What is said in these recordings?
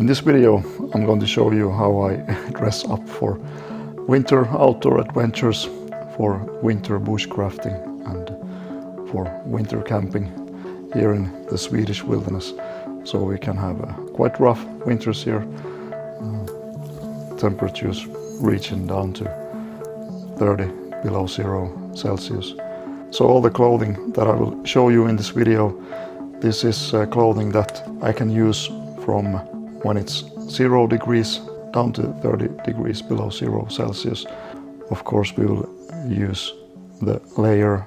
this video I'm going to show you how I dress up for winter outdoor adventures, for winter bushcrafting and for winter camping here in the Swedish wilderness. So we can have quite rough winters here, temperatures reaching down to 30 below 0 Celsius. So all the clothing that I will show you in this video, this is clothing that I can use from when it's 0 degrees down to 30 degrees below 0 Celsius. Of course we will use the layer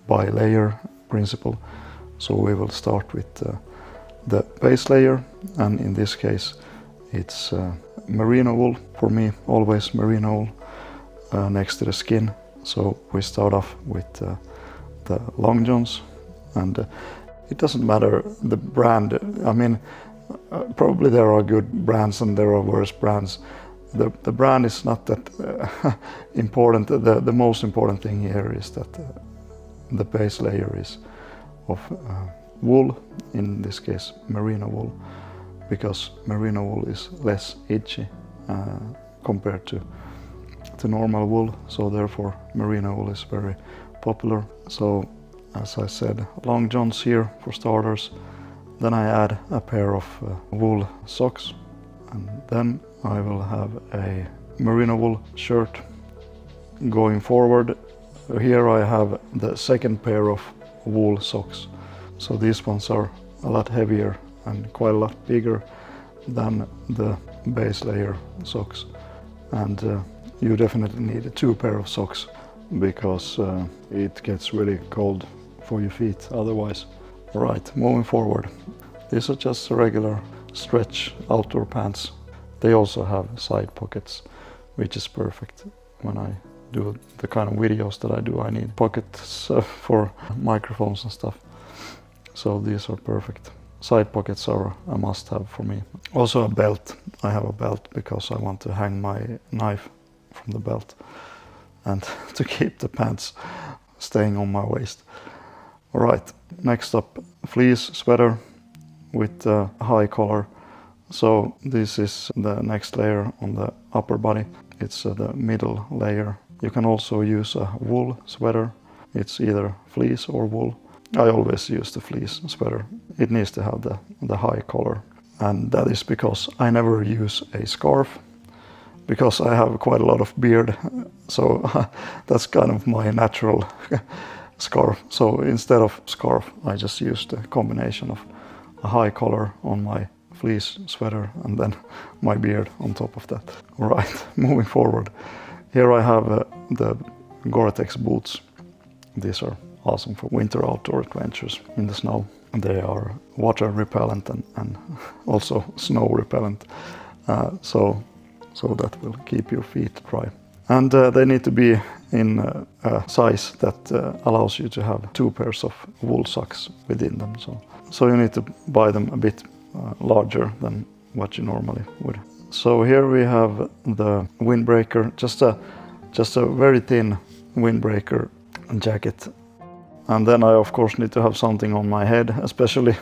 by layer principle. So we will start with the base layer, and in this case it's merino wool. For me, always merino wool next to the skin. So we start off with the long johns, and it doesn't matter the brand. I mean, probably there are good brands and there are worse brands. The brand is not that important. The most important thing here is that the base layer is of wool, in this case merino wool, because merino wool is less itchy compared to normal wool, so therefore merino wool is very popular. So as I said, long johns here for starters. Then I add a pair of wool socks, and then I will have a merino wool shirt. Going forward, here I have the second pair of wool socks. So these ones are a lot heavier and quite a lot bigger than the base layer socks. And you definitely need 2 pair of socks, because it gets really cold for your feet otherwise. Alright, moving forward. These are just regular stretch outdoor pants. They also have side pockets, which is perfect. When I do the kind of videos that I do, I need pockets for microphones and stuff. So these are perfect. Side pockets are a must-have for me. Also a belt. I have a belt because I want to hang my knife from the belt and to keep the pants staying on my waist. Alright, next up, fleece sweater with a high collar. So this is the next layer on the upper body. It's the middle layer. You can also use a wool sweater. It's either fleece or wool. I always use the fleece sweater. It needs to have the high collar. And that is because I never use a scarf, because I have quite a lot of beard. So that's kind of my natural scarf. So instead of scarf, I just use the combination of a high collar on my fleece sweater and then my beard on top of that. Alright, moving forward. Here I have the Gore-Tex boots. These are awesome for winter outdoor adventures in the snow. They are water repellent and also snow repellent. So that will keep your feet dry. And they need to be in a size that allows you to have 2 pairs of wool socks within them. So you need to buy them a bit larger than what you normally would. So here we have the windbreaker, just a very thin windbreaker jacket. And then I of course need to have something on my head, especially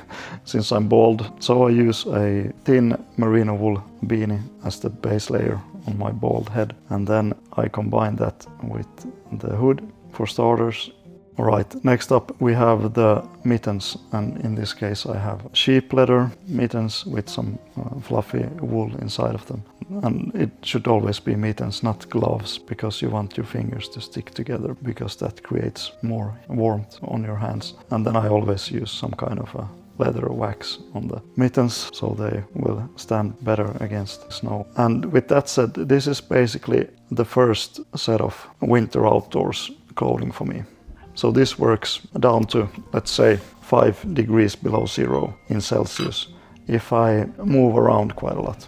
since I'm bald. So I use a thin merino wool beanie as the base layer on my bald head. And then I combine that with the hood for starters. Alright, next up we have the mittens, and in this case I have sheep leather mittens with some fluffy wool inside of them. And it should always be mittens, not gloves, because you want your fingers to stick together, because that creates more warmth on your hands. And then I always use some kind of a leather wax on the mittens, so they will stand better against snow. And with that said, this is basically the first set of winter outdoors clothing for me. So this works down to, let's say, 5 degrees below 0 in Celsius if I move around quite a lot.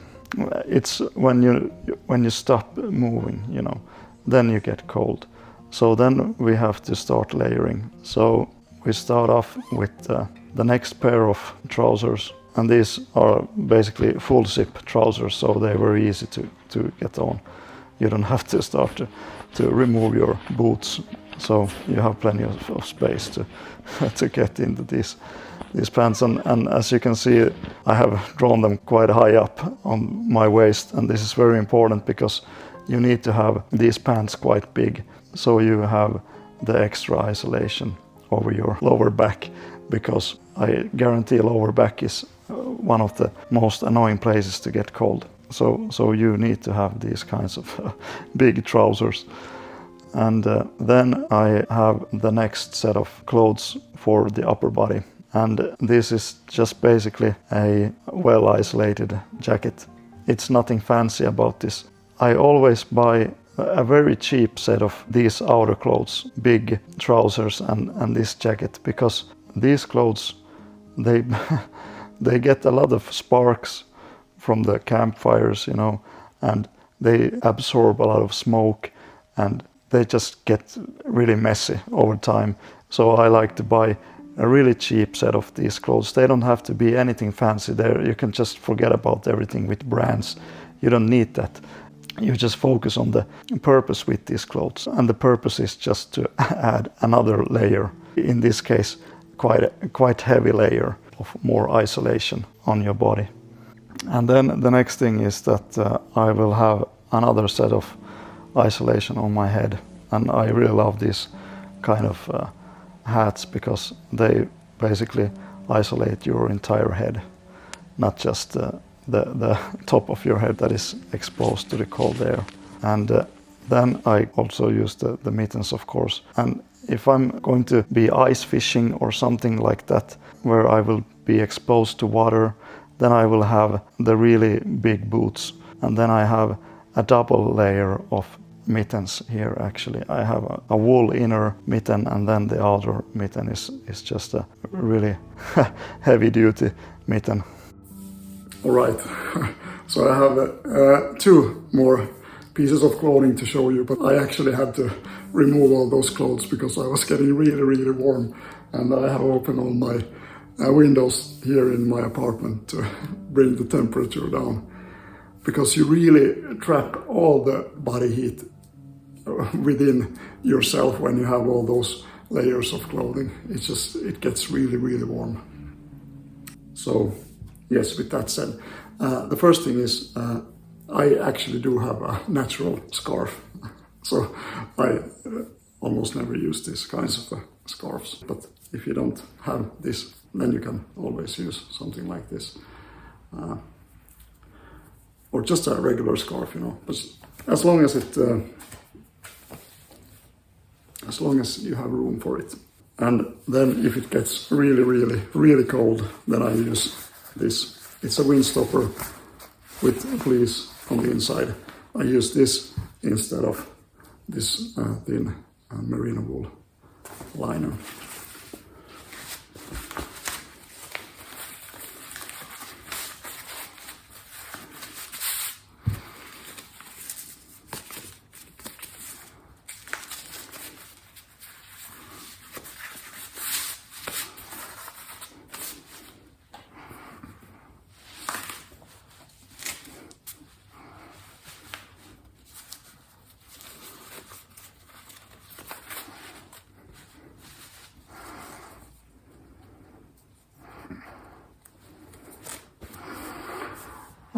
It's when you stop moving, you know, then you get cold. So then we have to start layering. So we start off with the next pair of trousers, and these are basically full zip trousers, so they're very easy to get on. You don't have to start to remove your boots so you have plenty of space to to get into these pants. And as you can see, I have drawn them quite high up on my waist, and this is very important because you need to have these pants quite big, so you have the extra isolation over your lower back, because I guarantee lower back is one of the most annoying places to get cold. So you need to have these kinds of big trousers. And then I have the next set of clothes for the upper body. And this is just basically a well-isolated jacket. It's nothing fancy about this. I always buy a very cheap set of these outer clothes, big trousers and this jacket, because these clothes, they they get a lot of sparks from the campfires, you know, and they absorb a lot of smoke, and they just get really messy over time. So I like to buy a really cheap set of these clothes. They don't have to be anything fancy there. You can just forget about everything with brands. You don't need that. You just focus on the purpose with these clothes. And the purpose is just to add another layer. In this case, quite heavy layer of more isolation on your body. And then the next thing is that I will have another set of isolation on my head. And I really love these kind of hats, because they basically isolate your entire head, not just the top of your head that is exposed to the cold air. And then I also use the mittens, of course. And if I'm going to be ice fishing or something like that, where I will be exposed to water, then I will have the really big boots. And then I have a double layer of mittens here. Actually, I have a wool inner mitten, and then the outer mitten is just a really heavy duty mitten. All right, so I have 2 more pieces of clothing to show you, but I actually had to remove all those clothes because I was getting really warm, and I have opened all my windows here in my apartment to bring the temperature down, because you really trap all the body heat within yourself when you have all those layers of clothing. It gets really warm. So yes, with that said, the first thing is I actually do have a natural scarf. So I almost never use these kinds of scarves. But if you don't have this, then you can always use something like this. Or just a regular scarf, you know. But as long as you have room for it. And then if it gets really cold, then I use this. It's a windstopper with fleece on the inside. I use this instead of this thin merino wool liner.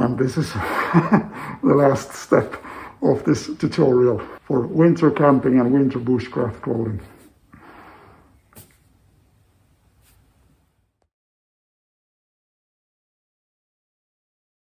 And this is the last step of this tutorial for winter camping and winter bushcraft clothing.